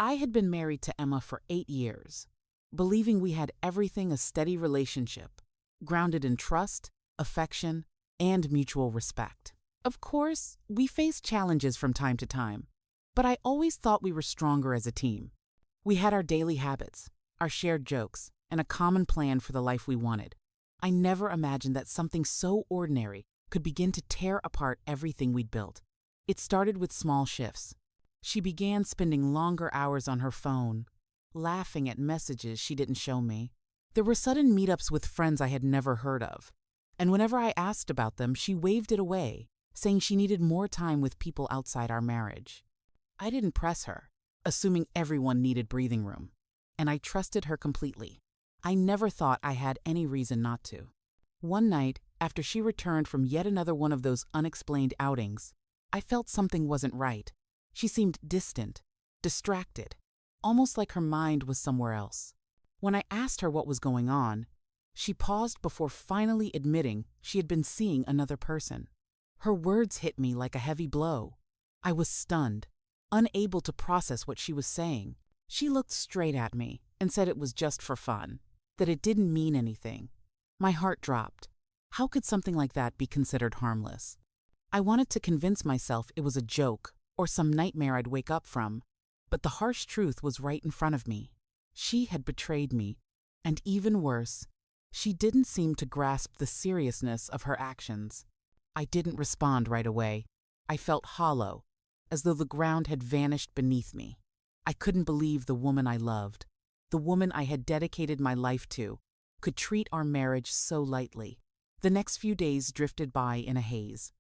I had been married to Emma for 8 years, believing we had everything a steady relationship, grounded in trust, affection, and mutual respect. Of course, we faced challenges from time to time, but I always thought we were stronger as a team. We had our daily habits, our shared jokes, and a common plan for the life we wanted. I never imagined that something so ordinary could begin to tear apart everything we'd built. It started with small shifts. She began spending longer hours on her phone, laughing at messages she didn't show me. There were sudden meetups with friends I had never heard of, and whenever I asked about them, she waved it away, saying she needed more time with people outside our marriage. I didn't press her, assuming everyone needed breathing room, and I trusted her completely. I never thought I had any reason not to. One night, after she returned from yet another one of those unexplained outings, I felt something wasn't right. She seemed distant, distracted, almost like her mind was somewhere else. When I asked her what was going on, she paused before finally admitting she had been seeing another person. Her words hit me like a heavy blow. I was stunned, unable to process what she was saying. She looked straight at me and said it was just for fun, that it didn't mean anything. My heart dropped. How could something like that be considered harmless? I wanted to convince myself it was a joke or some nightmare I'd wake up from, but the harsh truth was right in front of me. She had betrayed me, and even worse, she didn't seem to grasp the seriousness of her actions. I didn't respond right away. I felt hollow, as though the ground had vanished beneath me. I couldn't believe the woman I loved, the woman I had dedicated my life to, could treat our marriage so lightly. The next few days drifted by in a haze.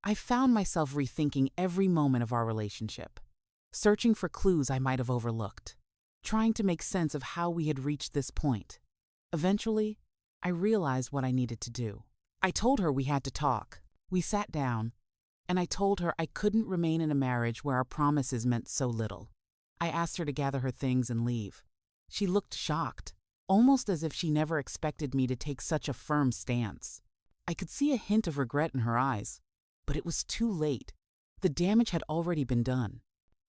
I found myself rethinking every moment of our relationship, searching for clues I might have overlooked, trying to make sense of how we had reached this point. Eventually, I realized what I needed to do. I told her we had to talk. We sat down, and I told her I couldn't remain in a marriage where our promises meant so little. I asked her to gather her things and leave. She looked shocked, almost as if she never expected me to take such a firm stance. I could see a hint of regret in her eyes, but it was too late. The damage had already been done.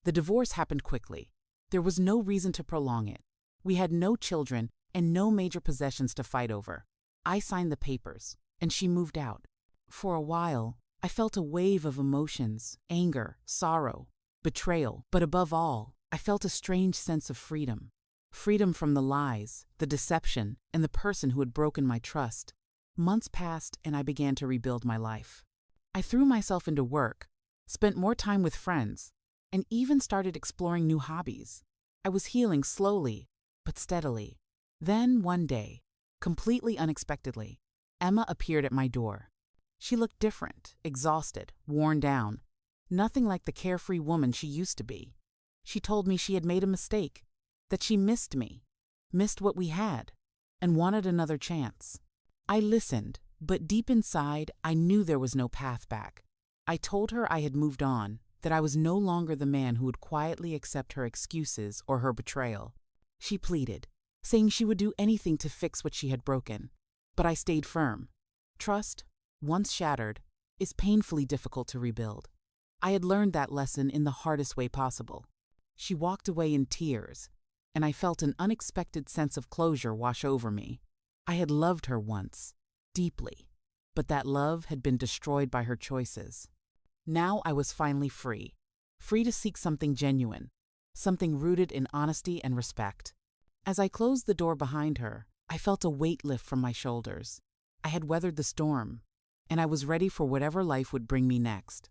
The divorce happened quickly. There was no reason to prolong it. We had no children and no major possessions to fight over. I signed the papers, and she moved out. For a while, I felt a wave of emotions, anger, sorrow, betrayal, but above all, I felt a strange sense of freedom. Freedom from the lies, the deception, and the person who had broken my trust. Months passed, and I began to rebuild my life. I threw myself into work, spent more time with friends, and even started exploring new hobbies. I was healing slowly, but steadily. Then, one day, completely unexpectedly, Emma appeared at my door. She looked different, exhausted, worn down, nothing like the carefree woman she used to be. She told me she had made a mistake, that she missed me, missed what we had, and wanted another chance. I listened, but deep inside, I knew there was no path back. I told her I had moved on, that I was no longer the man who would quietly accept her excuses or her betrayal. She pleaded, saying she would do anything to fix what she had broken. But I stayed firm. Trust, once shattered, is painfully difficult to rebuild. I had learned that lesson in the hardest way possible. She walked away in tears, and I felt an unexpected sense of closure wash over me. I had loved her once, deeply, but that love had been destroyed by her choices. Now I was finally free to seek something genuine, something rooted in honesty and respect. As I closed the door behind her, I felt a weight lift from my shoulders. I had weathered the storm, and I was ready for whatever life would bring me next.